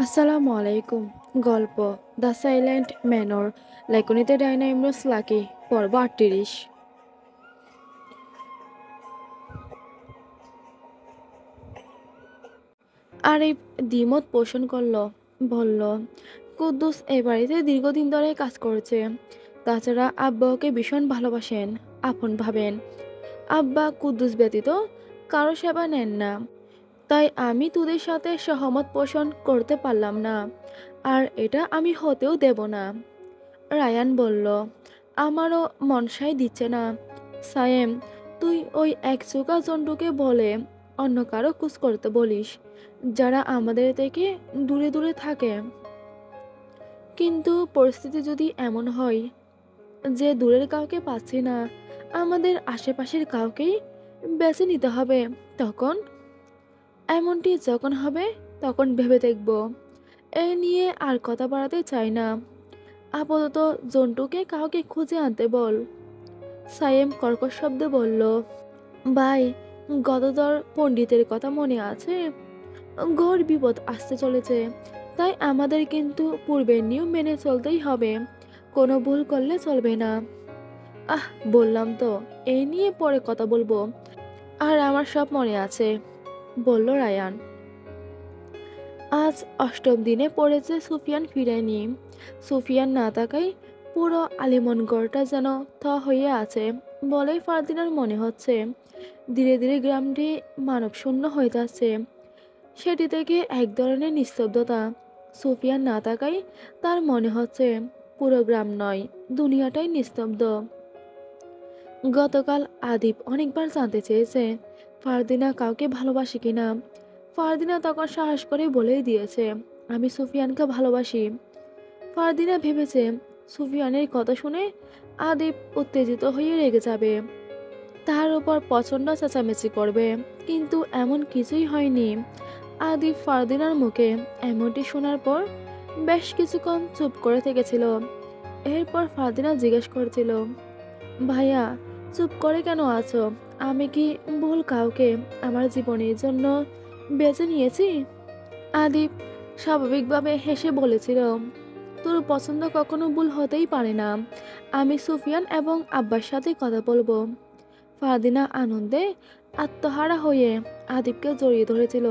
আসসালামু আলাইকুম। গল্প দ্য সাইলেন্ট ম্যানর, লেখনীতে ডায়না ইমরোজ লাকি, পর্ব ৩৮। আরিফ দ্বিমত পোষণ করল, বলল, কুদ্দুস এ বাড়িতে দীর্ঘদিন ধরে কাজ করেছে। তাছাড়া আব্বা ওকে ভীষণ ভালোবাসেন, আপন ভাবেন। আব্বা কুদ্দুস ব্যতীত কারো সেবা নেন না। তাই আমি তোদের সাথে সহমত পোষণ করতে পারলাম না, আর এটা আমি হতেও দেব না। রায়ান বলল, আমারও মন সায় দিচ্ছে না। সায়েম, তুই ওই একচোখা জন্টুকে বলে অন্য কারো খোঁজ করতে বলিস, যারা আমাদের থেকে দূরে দূরে থাকে। কিন্তু পরিস্থিতি যদি এমন হয় যে দূরের কাউকে পাচ্ছি না, আমাদের আশেপাশের কাউকেই বেছে নিতে হবে, তখন? এমনটি যখন হবে তখন ভেবে দেখব। এ নিয়ে আর কথা বাড়াতে চাই না। আপাতত জন্টুকে কাউকে খুঁজে আনতে বল। সায়েম কর্কশ শব্দে বলল, ভাই, গদাধর পণ্ডিতের কথা মনে আছে? ঘোর বিপদ আসতে চলেছে, তাই আমাদের কিন্তু পূর্বের নিয়ম মেনে চলতেই হবে। কোনো ভুল করলে চলবে না। আহ, বললাম তো, এই নিয়ে পরে কথা বলবো। আর আমার সব মনে আছে, বলল রায়ান। আজ অষ্টম দিনে পড়েছে সুফিয়ান ফিরেনি। সুফিয়ান না তাকাই পুরো আলিমনগড়টা যেন থ হয়ে আছে বলেই ফারদিনার মনে হচ্ছে। ধীরে ধীরে গ্রামটি মানবশূন্য হয়ে যাচ্ছে। সেটি থেকে এক ধরনের নিস্তব্ধতা। সুফিয়ান না তাকাই তার মনে হচ্ছে পুরো গ্রাম নয়, দুনিয়াটাই নিস্তব্ধ। গতকাল আদিপ অনেকবার জানতে চেয়েছে ফারদিনা কাউকে ভালোবাসে কিনা। ফারদিনা তখন সাহস করে বলেই দিয়েছে, আমি সুফিয়ানকে ভালোবাসি। ফারদিনা ভেবেছে সুফিয়ানের কথা শুনে আদিপ উত্তেজিত হয়ে রেগে যাবে, তার উপর প্রচণ্ড চেঁচামেচি করবে। কিন্তু এমন কিছুই হয়নি। আদিপ ফারদিনার মুখে এমনটি শোনার পর বেশ কিছুক্ষণ চুপ করে থেকেছিল। এরপর ফারদিনা জিজ্ঞেস করেছিল, ভাইয়া, চুপ করে কেন আছো? আমি কি ভুল কাউকে আমার জীবনের জন্য বেছে নিয়েছি? আদিপ স্বাভাবিকভাবে হেসে বলেছিল, তোর পছন্দ কখনো ভুল হতেই পারে না। আমি সুফিয়ান এবং আব্বার সাথে কথা বলবো। ফারদিনা আনন্দে আত্মহারা হয়ে আদিপকে জড়িয়ে ধরেছিল।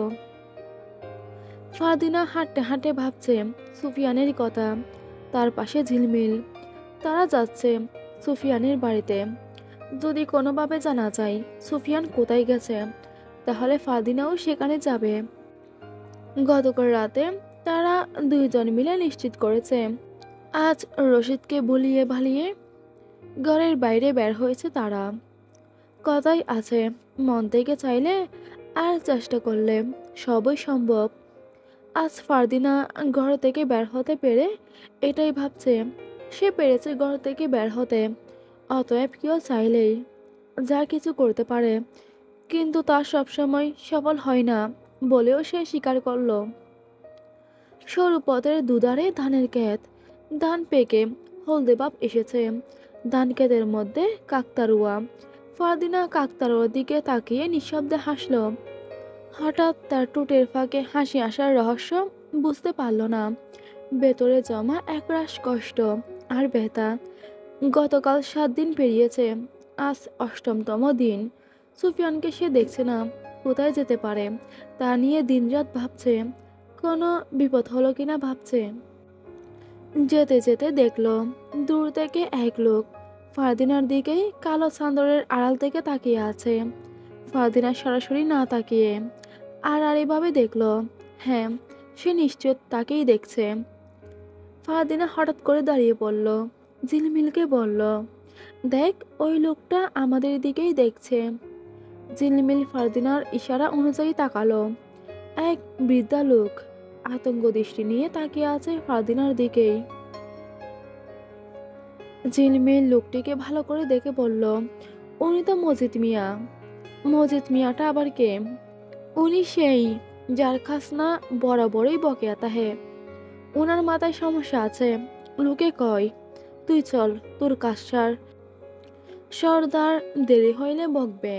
ফারদিনা হাঁটতে হাঁটতে ভাবছে সুফিয়ানের কথা। তার পাশে ঝিলমিল। তারা যাচ্ছে সুফিয়ানের বাড়িতে। যদি কোনোভাবে জানা যায় সুফিয়ান কোথায় গেছে, তাহলে ফারদিনাও সেখানে যাবে। গতকাল রাতে তারা দুইজন মিলে নিশ্চিত করেছে আজ রশিদকে ভুলিয়ে ভালিয়ে ঘরের বাইরে বের হয়েছে তারা। কথাই আছে, মন থেকে চাইলে আর চেষ্টা করলে সবই সম্ভব। আজ ফারদিনা ঘর থেকে বের হতে পেরে এটাই ভাবছে, সে পেরেছে ঘর থেকে বের হতে। অতএব কেউ চাইলেই যা কিছু করতে পারে, কিন্তু তা সবসময় সফল হয় না বলেও সে স্বীকার করল। সরু পথের দুধারে ধানের ক্ষেত। ধান পেকে হলদে ভাব এসেছে। ধান ক্ষেতের মধ্যে কাকতারুয়া। ফারদিনা কাকতারুয়ার দিকে তাকিয়ে নিঃশব্দে হাসল। হঠাৎ তার ঠোঁটের ফাঁকে হাসি আসার রহস্য বুঝতে পারল না। ভেতরে জমা একরাশ কষ্ট আর ব্যথা। গতকাল 7 দিন পেরিয়েছে, আজ অষ্টমতম দিন। সুফিয়ানকে সে দেখছে না, কোথায় যেতে পারে তা নিয়ে দিনরাত ভাবছে। কোনো বিপদ হলো কিনা ভাবছে। যেতে যেতে দেখলো দূর থেকে এক লোক ফারদিনার দিকেই কালো চাদরের আড়াল থেকে তাকিয়ে আছে। ফারদিনা সরাসরি না তাকিয়ে আড়াআড়িভাবে দেখলো। হ্যাঁ, সে নিশ্চয় তাকেই দেখছে। ফারদিনা হঠাৎ করে দাঁড়িয়ে পড়ল। ঝিলমিলকে বলল, দেখ, ওই লোকটা আমাদের দিকেই দেখছে। ঝিলমিল ফারদিনার ইশারা অনুযায়ী তাকালো। এক বৃদ্ধা লোক আতঙ্ক দৃষ্টি নিয়ে তাকিয়ে আছে ফারদিনার দিকেই। ঝিলমিল লোকটিকে ভালো করে দেখে বলল, উনি তো মজিদ মিয়া। মজিদ মিয়াটা আবার কে? উনি সেই যার খাসনা বরাবরই বকেয়া তাহে। ওনার মাথায় সমস্যা আছে, লোকে কয়। তুই চল, তোর কাজ সার। সর্দার দেরি হইলে বকবে।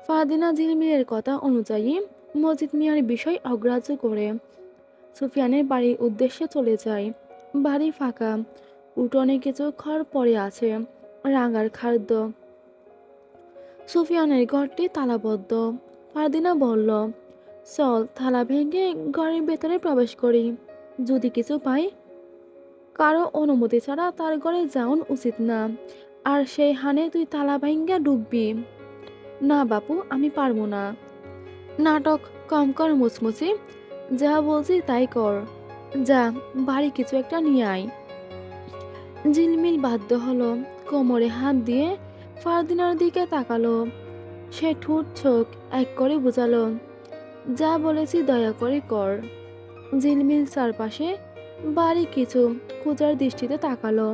ফাদিনা ঝিলমিলের কথা অনুযায়ী মজিদ মিয়ার বিষয় অগ্রাহ্য করে সুফিয়ানের বাড়ির উদ্দেশ্যে চলে যায়। বাড়ি ফাঁকা, উঠোনে কিছু খড় পড়ে আছে, রাঙার খাদ্য। সুফিয়ানের ঘরটি তালাবদ্ধ। ফারদিনা বলল, চল থালা ভেঙে ঘরের ভেতরে প্রবেশ করি, যদি কিছু পাই। কারো অনুমতি ছাড়া তার ঘরে যাওন উচিত না। আর সেই হানে তুই তালা ভাঙ্গা ঢুকবি? না বাপু, আমি পারবো না। নাটক কম কর মুচমুচি, যা বলছি তাই কর। যা, বাড়ি কিছু একটা নিয়ে আয়। ঝিলমিল বাধ্য হলো, কোমরে হাত দিয়ে ফারদিনার দিকে তাকালো। সে ঠোঁট চোখ এক করে বুঝালো, যা বলেছি দয়া করে কর। ঝিলমিল চারপাশে বাড়ি কিছু খোঁজার দৃষ্টিতে তাকালো।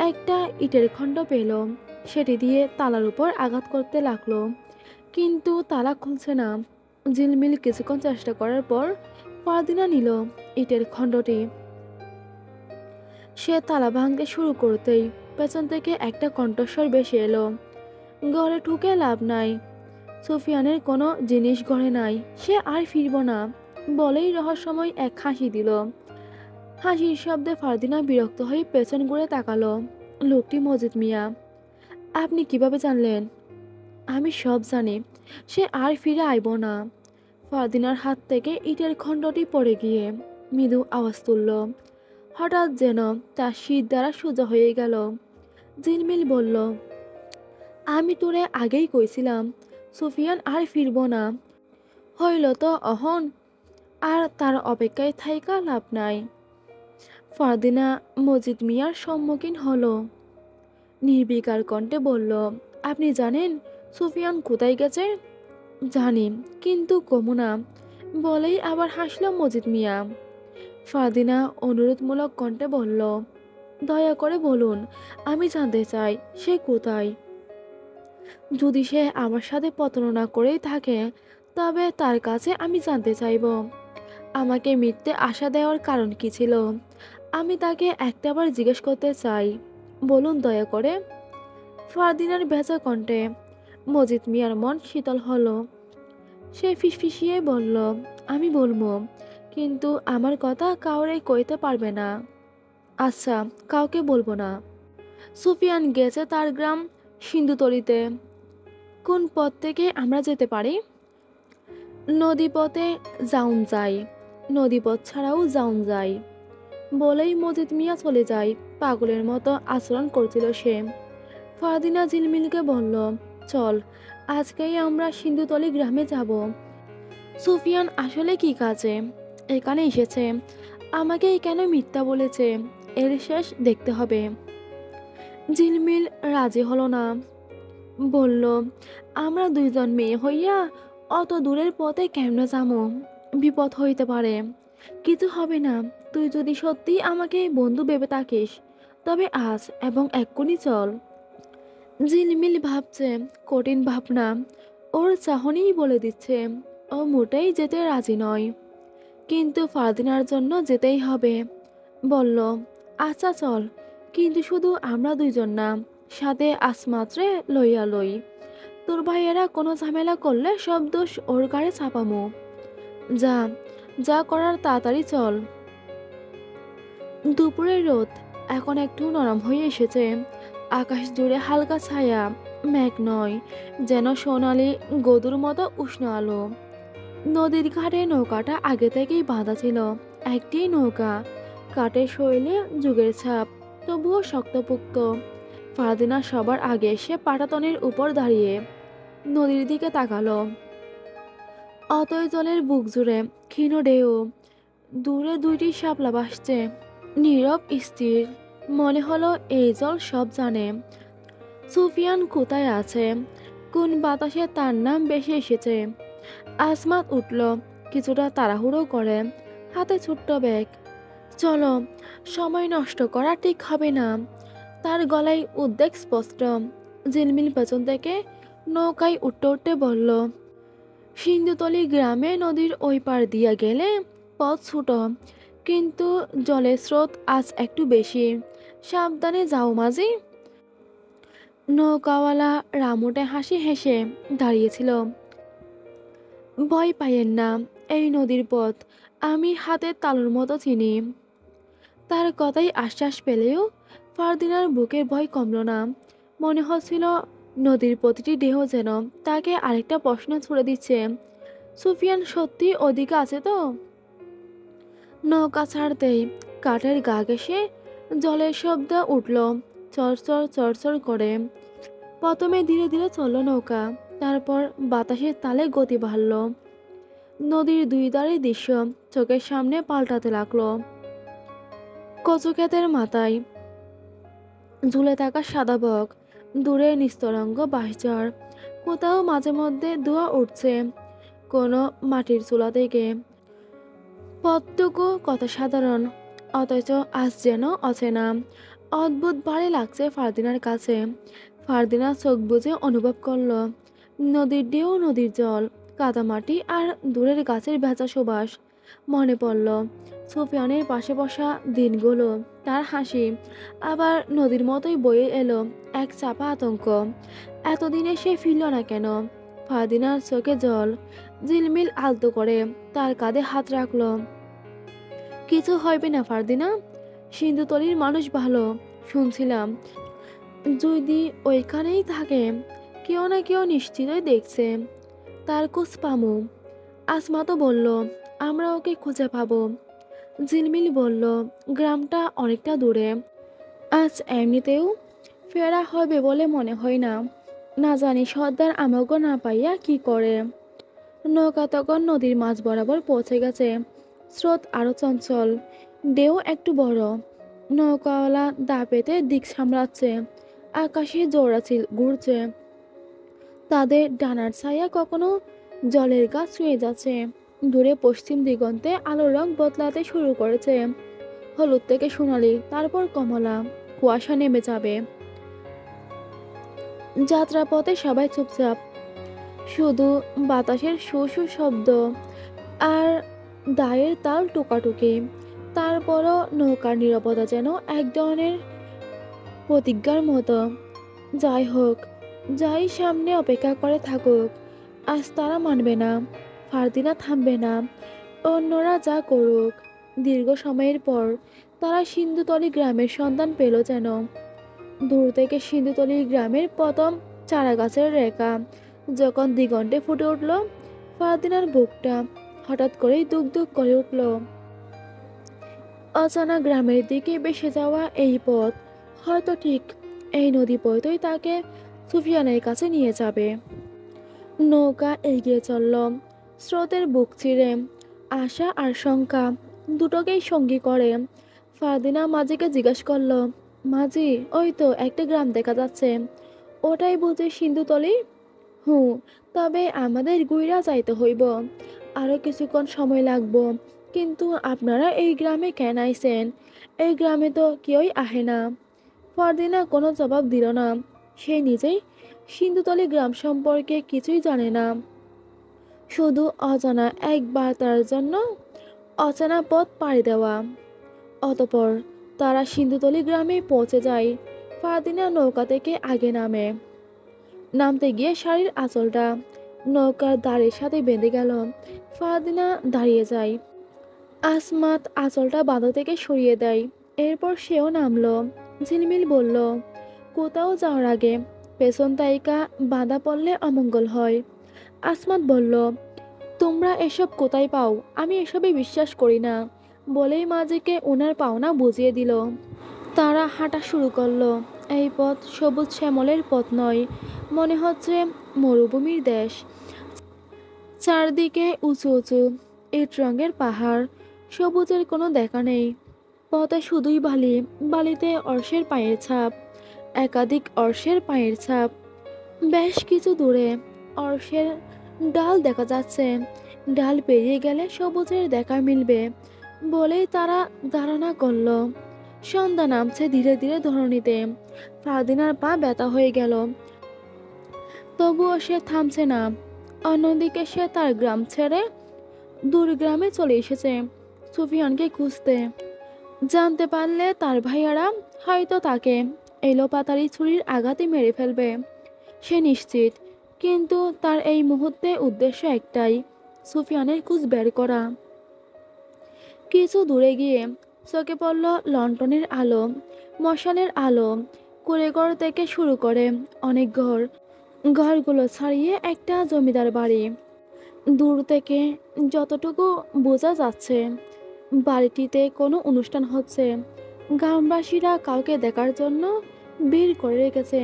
একটা ইটের খণ্ড পেল, সেটি দিয়ে তালার উপর আঘাত করতে লাগলো, কিন্তু তালা খুলছে না। ঝিলমিল কিছুক্ষণ চেষ্টা করার পর ফারদিনা নিল ইটের খণ্ডটি। সে তালা ভাঙতে শুরু করতেই পেছন থেকে একটা কণ্ঠস্বর ভেসে এলো, ঘরে ঢুকে লাভ নাই, সুফিয়ানের কোনো জিনিস ঘরে নাই, সে আর ফিরব না। বলেই রহস্যময় এক হাসি দিল। হাসির শব্দে ফারদিনা বিরক্ত হয়ে পেছন ঘুরে তাকালো। লোকটি মজিদ মিয়া। আপনি কিভাবে জানলেন? আমি সব জানি, সে আর ফিরে আইব না। ফারদিনার হাত থেকে ইটের খণ্ডটি পড়ে গিয়ে মৃদু আওয়াজ তুলল। হঠাৎ যেন তার শীত দ্বারা সোজা হয়ে গেল। ঝিলমিল বলল, আমি তোরে আগেই কইছিলাম সুফিয়ান আর ফিরব না। হইল তো অহন, আর তার অপেক্ষায় থাইকা লাভ নাই। ফারদিনা মজিদ মিয়ার সম্মুখীন হলো। নির্বিকার কণ্ঠে বলল, আপনি জানেন সুফিয়ান কোথায় গেছে? জানি, কিন্তু কমু না। বলেই আবার হাসল মজিদ মিয়া। ফারদিনা অনুরোধমূলক কণ্ঠে বলল, দয়া করে বলুন, আমি জানতে চাই সে কোথায়। যদি সে আমার সাথে প্রতারণা করেই থাকে, তবে তার কাছে আমি জানতে চাইব আমাকে মিথ্যে আশা দেওয়ার কারণ কি ছিল। আমি তাকে একটাবার জিজ্ঞেস করতে চাই, বলুন দয়া করে। ফারদিনার ভেজা কণ্ঠে মজিদ মিয়ার মন শীতল হলো। সে ফিসফিসিয়ে বলল, আমি বলবো, কিন্তু আমার কথা কাউরে কইতে পারবে না। আচ্ছা, কাউকে বলবো না। সুফিয়ান গেছে তার গ্রাম সিন্ধুতলিতে। কোন পথ থেকে আমরা যেতে পারি? নদীপথে যাউন যায়, নদীপথ ছাড়াও যাউন যায়। বলেই মজিদ মিয়া চলে যায়। পাগলের মতো আচরণ করছিল সে। ফারদিনা ঝিলমিলকে বলল, চল, আজকেই আমরা সিন্ধুতলি গ্রামে যাব। সুফিয়ান আসলে কি কাজে এখানে এসেছে? আমাকেই কেন মিথ্যা বলেছে? এর শেষ দেখতে হবে। ঝিলমিল রাজি হলো না। বলল, আমরা দুইজন মেয়ে হইয়া অত দূরের পথে কেমনে যাবো? বিপদ হইতে পারে। কিছু হবে না, তুই যদি সত্যি আমাকে বন্ধু ভেবে থাকিস, তবে আজ এবং এক্ষুনি চল। ঝিলমিল ভাবছে, কঠিন ভাবনা। ওর চাহনিই বলে দিচ্ছে ও মোটেই যেতে রাজি নয়, কিন্তু ফারদিনার জন্য যেতেই হবে। বলল, আচ্ছা চল, কিন্তু শুধু আমরা দুইজন না, সাথে আসমাত্রে লইয়া লই। তোর ভাইয়েরা কোনো ঝামেলা করলে সব দোষ ওর গাড়ে চাপামো। যা, যা করার তাড়াতাড়ি চল। দুপুরের রোদ এখন একটু নরম হয়ে এসেছে। আকাশ জুড়ে হালকা ছায়া, মেঘ নয়, যেন সোনালি গদুর মতো উষ্ণ আলো। নদীর ঘাটে নৌকাটা আগে থেকেই বাঁধা ছিল। একটি নৌকা, কাঠের শৈলে যুগের ছাপ, তবুও শক্তপোক্ত। ফারদিনা সবার আগে এসে পাটাতনের উপর দাঁড়িয়ে নদীর দিকে তাকালো। অতই জলের বুক জুড়ে ক্ষীণ ঢেউ, দূরে দুইটি শাপলা ভাসছে, নীরব স্থির। মনে হলো এই জল সব জানে। সুফিয়ান কোথায় আছে, কোন বাতাসে তার নাম বেশি এসেছে। আসমাত উঠল, কিছুটা তাড়াহুড়ো করে, হাতে ছোট্ট ব্যাগ। চলো, সময় নষ্ট করা ঠিক হবে না। তার গলায় উদ্বেগ স্পষ্ট। ঝিলমিল পেছন থেকে নৌকায় উঠতে উঠতে বলল, সিন্ধুতলি গ্রামে নদীর ওই পার দিয়া গেলে পথ ছোট, কিন্তু জলের স্রোত আজ একটু বেশি। সাবধানে যাও মাঝি। নৌকাওয়ালা রামুটে হাসি হেসে দাঁড়িয়েছিল। ভয় পাইয়েন না, এই নদীর পথ আমি হাতের তালুর মতো চিনি। তার কথাই আশ্বাস পেলেও ফারদিনার বুকের ভয় কমল না। মনে হচ্ছিল নদীর প্রতিটি ঢেউ যেন তাকে আরেকটা প্রশ্ন ছুড়ে দিচ্ছে। সুফিয়ান সত্যি ওদিকে আছে তো? নৌকা ছাড়তেই কাঠের গা ঘেঁষে জলের শব্দ উঠল, চরচর চরচর করে। প্রথমে ধীরে ধীরে চলল নৌকা, তারপর বাতাসের তালে গতি বাড়ল। নদীর দুই ধারে দৃশ্য চোখের সামনে পাল্টাতে লাগলো। কচু ক্ষেতের মাথায় ঝুলে থাকা সাদা বক, দূরে নিস্তরঙ্গ বাঁশঝাড়, কোথাও মাঝে মধ্যে ধোঁয়া উঠছে কোনো মাটির চুলা থেকে। পথটুকু কত সাধারণ, অথচ আজ যেন অচেনা। অদ্ভুত ভারী লাগছে ফারদিনার কাছে। ফারদিনা চোখ বুজে অনুভব করল নদীর ঢেউ, নদীর জল, কাদামাটি আর দূরের গাছের ভেজা সুবাস। মনে পড়ল সুফিয়ানের পাশে বসা দিনগুলো, তার হাসি। আবার নদীর মতোই বয়ে এলো এক চাপা আতঙ্ক। এতদিনে সে ফিরল না কেন? ফারদিনার চোখে জল ঝিলমিল আলতো করে তার কাঁধে হাত রাখলো। কিছু হইবে না ফারদিনা, সিন্ধুতলির মানুষ ভালো শুনছিলাম। যদি ওইখানেই থাকে, কেউ না কেউ নিশ্চিতই দেখছে। তার খোঁজ পামু। আসমা তো বলল আমরা ওকে খুঁজে পাবো। ঝিলমিল বলল গ্রামটা অনেকটা দূরে, আজ এমনিতেও ফেরা হবে বলে মনে হয় না। না জানি সর্দার আমাকে না পাইয়া কি করে। নৌকা তখন নদীর মাঝ বরাবর পৌঁছে গেছে। স্রোত আরো চঞ্চল, ঢেউ একটু বড়। নৌকাওয়ালা দা পেতে দিক সামলাচ্ছে। আকাশে জোড়াচিল ঘুরছে, তাদের ডানার ছায়া কখনো জলের গা ছুঁয়ে যাচ্ছে। দূরে পশ্চিম দিগন্তে আলোর রং বদলাতে শুরু করেছে, হলুদ থেকে সোনালি, তারপর কমলা। কুয়াশা নেমে যাবে। যাত্রাপথে সবাই চুপচাপ, শুধু বাতাসের শু শু শব্দ আর দায়ের তাল টোকাটুকি। তারপরও নৌকার নীরবতা যেন এক ধরনের প্রতিজ্ঞার মতো। যাই হোক, যাই সামনে অপেক্ষা করে থাকুক, আজ তারা মানবে না। ফারদিনা থামবে না, অন্যরা যা করুক। দীর্ঘ সময়ের পর তারা সিন্ধুতলি গ্রামের সন্ধান পেল যেন। দূর থেকে সিন্ধুতলি গ্রামের প্রথম চারা গাছের রেখা যখন দিগন্তে ফুটে উঠল, ফারদিনার বুকটা হঠাৎ করেই দুক দুক করে উঠল। অজানা গ্রামের দিকে ভেসে যাওয়া এই পথ হয়তো ঠিক এই নদী পথই তাকে সুফিয়ানের কাছে নিয়ে যাবে। নৌকা এগিয়ে চলল স্রোতের বুক চিরে। আশা আর শঙ্কা দুটোকেই সঙ্গী করে। ফারদিনা মাঝিকে জিজ্ঞেস করল, মাঝি, ওই তো একটা গ্রাম দেখা যাচ্ছে, ওটাই বুঝি সিন্ধুতলি? হুঁ, তবে আমাদের গুইরা যাইতে হইব, আরো কিছুক্ষণ সময় লাগবো। কিন্তু আপনারা এই গ্রামে কেন আইছেন? এই গ্রামে তো কেউই আহে না। ফারদিনা কোনো জবাব দিল না। সে নিজেই সিন্ধুতলি গ্রাম সম্পর্কে কিছুই জানে না, শুধু অজানা একবার তার জন্য অচেনা পথ পাড়ি দেওয়া। অতপর তারা সিন্ধুতলি গ্রামে পৌঁছে যায়। ফারদিনা নৌকা থেকে আগে নামে। নামতে গিয়ে শাড়ির আঁচলটা নৌকার দাঁড়ের সাথে বেঁধে গেল। ফারদিনা দাঁড়িয়ে যায়। আসমাত আঁচলটা বাঁধা থেকে সরিয়ে দেয়। এরপর সেও নামলো। ঝিলমিল বলল, কোথাও যাওয়ার আগে পেছন তাইকা বাঁধা পড়লে অমঙ্গল হয়। আসমাত বলল, তোমরা এসব কোথায় পাও? আমি এসবে বিশ্বাস করি না, বলেই মাঝিকে ওনার পাওনা বুঝিয়ে দিল। তারা হাঁটা শুরু করলো। এই পথ সবুজ শ্যামলের পথ নয়, মনে হচ্ছে মরুভূমির দেশ। চারদিকে উঁচু উঁচু ইট রঙের পাহাড়, সবুজের কোনো দেখা নেই। পথে শুধুই বালি, বালিতে অর্শের পায়ের ছাপ, একাধিক অর্শের পায়ের ছাপ। বেশ কিছু দূরে অর্শের ডাল দেখা যাচ্ছে। ডাল পেরিয়ে গেলে সবুজের দেখা মিলবে বলেই তারা ধারণা করল। সন্ধ্যা নামছে ধীরে ধীরে ধরণীতে। ফারদিনার পা ব্যথা হয়ে গেল, তবুও সে থামছে না। অন্যদিকে সে তার গ্রাম ছেড়ে দূর গ্রামে চলে এসেছে সুফিয়ানকে খুঁজতে। জানতে পারলে তার ভাইয়ারা হয়তো তাকে এলোপাতাড়ি ছুরির আঘাতে মেরে ফেলবে, সে নিশ্চিত। কিন্তু তার এই মুহূর্তে উদ্দেশ্য একটাই, সুফিয়ানের খোঁজ বের করা। কিছু দূরে গিয়ে চোখে পড়ল লন্ঠনের আলো, মশালের আলো। কুড়েঘর থেকে শুরু করে অনেক ঘর, ঘরগুলো ছাড়িয়ে একটা জমিদার বাড়ি। দূর থেকে যতটুকু বোঝা যাচ্ছে, বাড়িটিতে কোনো অনুষ্ঠান হচ্ছে। গ্রামবাসীরা কাউকে দেখার জন্য ভিড় করে রেখেছে।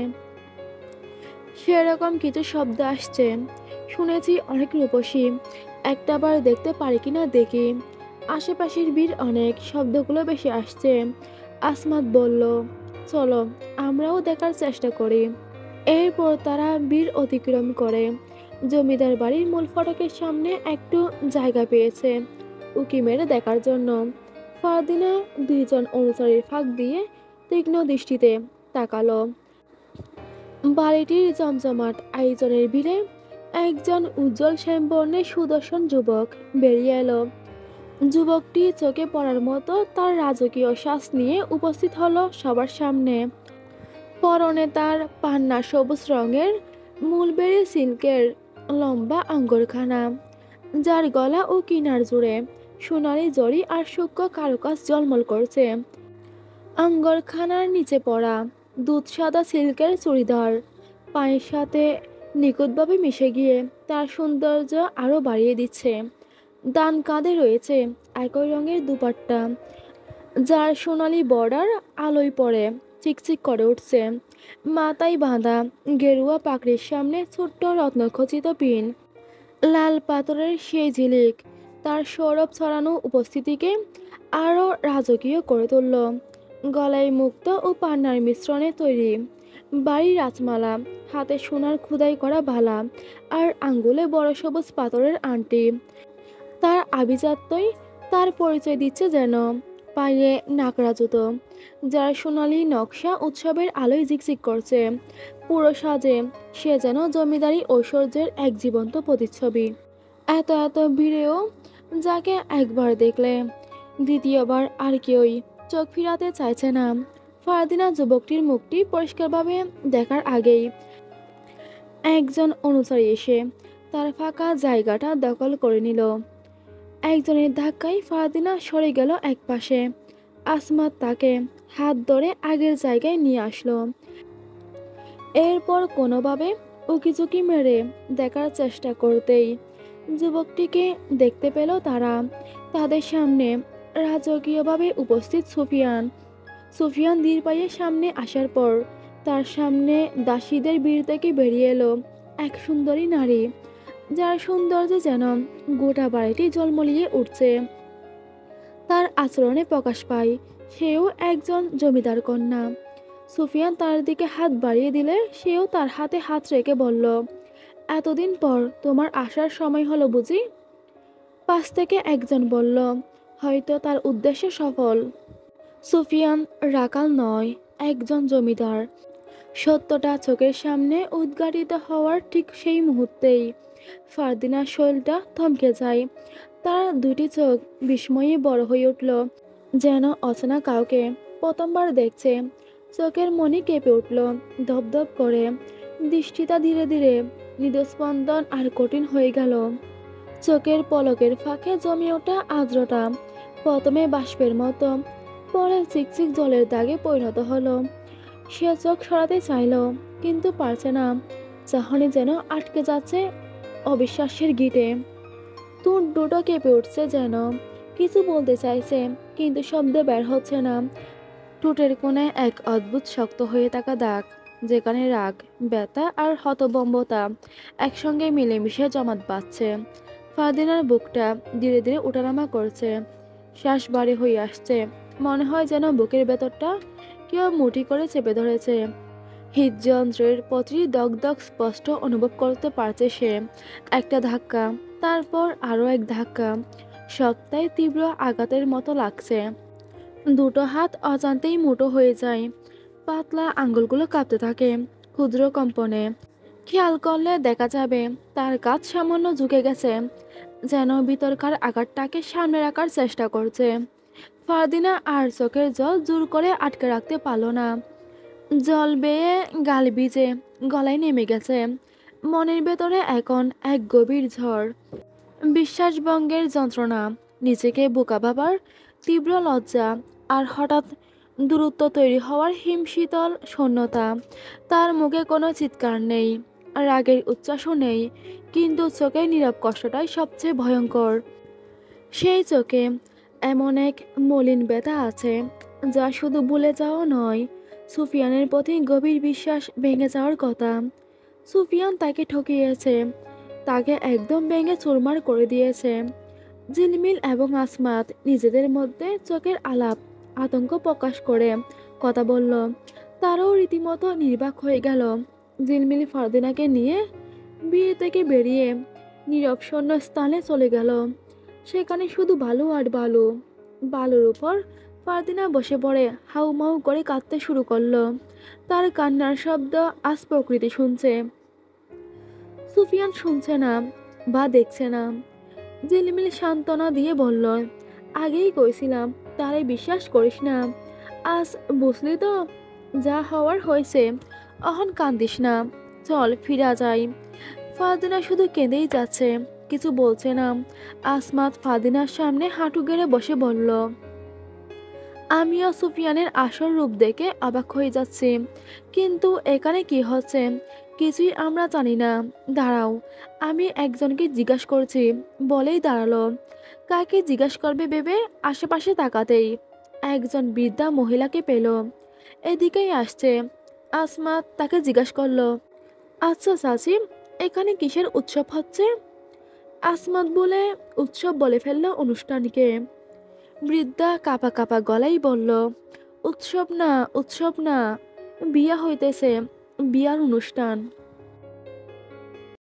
সেরকম কিছু শব্দ আসছে। শুনেছি অনেক রূপসী, একটাবার দেখতে পারি কিনা দেখি। আশেপাশের ভিড় অনেক, শব্দগুলো বেশি আসছে। আসমাত বলল, চলো আমরাও দেখার চেষ্টা করি। এরপর তারা ভিড় অতিক্রম করে জমিদার বাড়ির মূল ফটকের সামনে একটু জায়গা পেয়েছে উকি মেরে দেখার জন্য। ফারদিনা দুইজন অনুসারীর ফাঁক দিয়ে তীক্ষ্ণ দৃষ্টিতে তাকালো। বাড়িটির জমজমাট আয়োজনের ভিড়ে একজন উজ্জ্বল শ্যামবর্ণের সুদর্শন যুবক বেরিয়ে এলো। যুবকটি চোখে পড়ার মতো তার রাজকীয় সাজ নিয়ে উপস্থিত হলো সবার সামনে। পরনে তার পান্না সবুজ রঙের মুলবেরি সিল্কের লম্বা আঙ্গুরখানা, যার গলা ও কিনার জুড়ে সোনালি জড়ি আর সূক্ষ্ম কারুকাজ ঝলমল করছে। আঙ্গরখানার নিচে পড়া দুধ সাদা সিল্কের চুড়িদার পায়ের সাথে নিখুঁতভাবে মিশে গিয়ে তার সৌন্দর্য আরও বাড়িয়ে দিচ্ছে। ডান কাঁধে রয়েছে একই রঙের দুপাট্টা, যার সোনালি বর্ডার আলোয় পড়ে চিকচিক করে উঠছে। মাথায় বাঁধা গেরুয়া পাগড়ির সামনে ছোট্ট রত্নখচিত পিন, লাল পাথরের সেই ঝিলিক তার সৌরভ ছড়ানো উপস্থিতিকে আরও রাজকীয় করে তুলল। গলায় মুক্ত ও পান্নার মিশ্রণে তৈরি বাড়ির রাজমালা, হাতে সোনার খোদাই করা বালা, আর আঙ্গুলে বড় সবুজ পাথরের আংটি। তার আভিজাত্যই তার পরিচয় দিচ্ছে যেন। পায়ে নাকড়া জুতো, যার সোনালি নকশা উৎসবের আলোয় ঝিকঝিক করছে। পুরো সাজে সে যেন জমিদারি ঐশ্বর্যের এক জীবন্ত প্রতিচ্ছবি। এত এত ভিড়েও যাকে একবার দেখলে দ্বিতীয়বার আর কেউই চোখ ফিরাতে চাইছে না। ফারদিনা যুবকটির মুখটি পরিষ্কারভাবে দেখার আগেই একজন অনুসারী এসে তার ফাঁকা জায়গাটা দখল করে নিল। একজনের ধাক্কায় ফারদিনা সরে গেল একপাশে। আসমাত তাকে হাত ধরে আগের জায়গায় নিয়ে আসলো। এরপর কোনোভাবে উকিঝুঁকি মেরে দেখার চেষ্টা করতেই যুবকটিকে দেখতে পেল তারা। তাদের সামনে রাজকীয়ভাবে উপস্থিত সুফিয়ান। সুফিয়ান ধীর পায়ে সামনে আসার পর তার সামনে দাসীদের ভিড় থেকে বেরিয়ে এলো এক সুন্দরী নারী, যার সৌন্দর্য যেন গোটা বাড়িটি ঝলমলিয়ে উঠছে। তার আচরণে প্রকাশ পায় সেও একজন জমিদার কন্যা। সুফিয়ান তার দিকে হাত বাড়িয়ে দিলে সেও তার হাতে হাত রেখে বলল, এতদিন পর তোমার আসার সময় হলো বুঝি? পাশ থেকে একজন বলল, হয়তো তার উদ্দেশ্য সফল। সুফিয়ান রাকাল নয়, একজন জমিদার। সত্যটা চোখের সামনে উদ্ঘাটিত হওয়ার ঠিক সেই মুহূর্তেই ফারদিনার শরীরটা থমকে যায়। তার দুটি চোখ বিস্ময়ে বড় হয়ে উঠল, যেন অচেনা কাউকে প্রথমবার দেখছে। চোখের মনি কেঁপে উঠল ধপধপ করে। দৃষ্টিটা ধীরে ধীরে হৃদস্পন্দন আর কঠিন হয়ে গেল। চোখের পলকের ফাঁকে জমে ওঠা আর্দ্রতা প্রথমে বাষ্পের মতো, পরে চিকচিক জলের দাগে পরিণত হলো। সে চোখ সরাতে চাইল, কিন্তু পারছে না। চাহনি যেন আটকে যাচ্ছে অবিশ্বাসের গিটে। ঠোঁট দুটো কেঁপে উঠছে, যেন কিছু বলতে চাইছে, কিন্তু শব্দ বের হচ্ছে না। ঠোঁটের কোণে এক অদ্ভুত শক্ত হয়ে থাকা দাগ, যেখানে রাগ, ব্যথা আর হতভম্বতা একসঙ্গে মিলেমিশে জমাট বাঁধছে। ফারদিনার বুকটা ধীরে ধীরে ওঠানামা করছে, শ্বাস ভারী হয়ে আসছে। মনে হয় যেন বুকের ভেতরটা কেউ মুঠি করে চেপে ধরেছে। হৃদযন্ত্রের প্রতিটি দগদগ স্পষ্ট অনুভব করতে পারছে সে। একটা ধাক্কা, তারপর আরও এক ধাক্কা, সত্তায় তীব্র আঘাতের মতো লাগছে। দুটো হাত অজান্তেই মুঠো হয়ে যায়, পাতলা আঙ্গুলগুলো কাঁপতে থাকে ক্ষুদ্র কম্পনে। খেয়াল করলে দেখা যাবে তার কাঁধ সামান্য ঝুঁকে গেছে, যেন ভিতরকার আঘাতটাকে সামনে রাখার চেষ্টা করছে। ফারদিনা আর চোখের জল জোর করে আটকে রাখতে পারল না। জল বেয়ে গাল ভিজে গলায় নেমে গেছে। মনের ভেতরে এখন এক গভীর ঝড়, বিশ্বাসভঙ্গের যন্ত্রণা নিজেকে বোকা ভাবার তীব্র লজ্জা আর হঠাৎ দূরত্ব তৈরি হওয়ার হিমশীতল শূন্যতা। তার মুখে কোনো চিৎকার নেই, রাগের উচ্ছ্বাসও নেই, কিন্তু চোখের নীরব কষ্টটাই সবচেয়ে ভয়ঙ্কর। সেই চোখে এমন এক মলিন ব্যথা আছে যা শুধু ভুলে যাওয়া নয়, সুফিয়ানের প্রতি গভীর বিশ্বাস ভেঙে যাওয়ার কথা। সুফিয়ান তাকে ঠকিয়েছে, তাকে একদম ভেঙে চুরমার করে দিয়েছে। ঝিলমিল এবং আসমাত নিজেদের মধ্যে চোখের আলাপ আতঙ্ক প্রকাশ করে কথা বলল। তারাও রীতিমতো নির্বাক হয়ে গেল। ঝিলমিল ফারদিনাকে নিয়ে বিয়ে থেকে বেরিয়ে নীরব শূন্য স্থানে চলে গেল। সেখানে শুধু বালু আর বালু। বালুর উপর ফারদিনা বসে পড়ে হাউমাউ করে কাঁদতে শুরু করলো। তার কান্নার শব্দ আজ প্রকৃতি শুনছে, সুফিয়ান শুনছে না বা দেখছে না। ঝিলমিল সান্ত্বনা দিয়ে বলল, আগেই কইছিলাম তারে বিশ্বাস করিস না। আজ বুঝলি তো, যা হওয়ার হয়েছে। অহন কান্দিস না, চল ফিরা যাই। ফাদিনা শুধু কেঁদেই যাচ্ছে, কিছু বলছে না। আসমাত ফাদিনার সামনে হাঁটু গেড়ে বসে বলল, আমিও সুফিয়ানের আসল রূপ দেখে অবাক হয়ে যাচ্ছি, কিন্তু এখানে কি হচ্ছে কিছুই আমরা জানি না। দাঁড়াও, আমি একজনকে জিজ্ঞাসা করছি, বলেই দাঁড়ালো। কাকে জিজ্ঞাসা করবে ভেবে আশেপাশে তাকাতেই একজন বৃদ্ধা মহিলাকে পেল। এদিকেই আসছে। আসমাত তাকে জিজ্ঞাসা করলো, আচ্ছা চাচি, এখানে কিসের উৎসব হচ্ছে? আসমাত বলে উৎসব বলে ফেললো অনুষ্ঠানকে। বৃদ্ধা কাপা কাপা গলায় বলল, উৎসব না, উৎসব না, বিয়া হইতেছে, বিয়ার অনুষ্ঠান।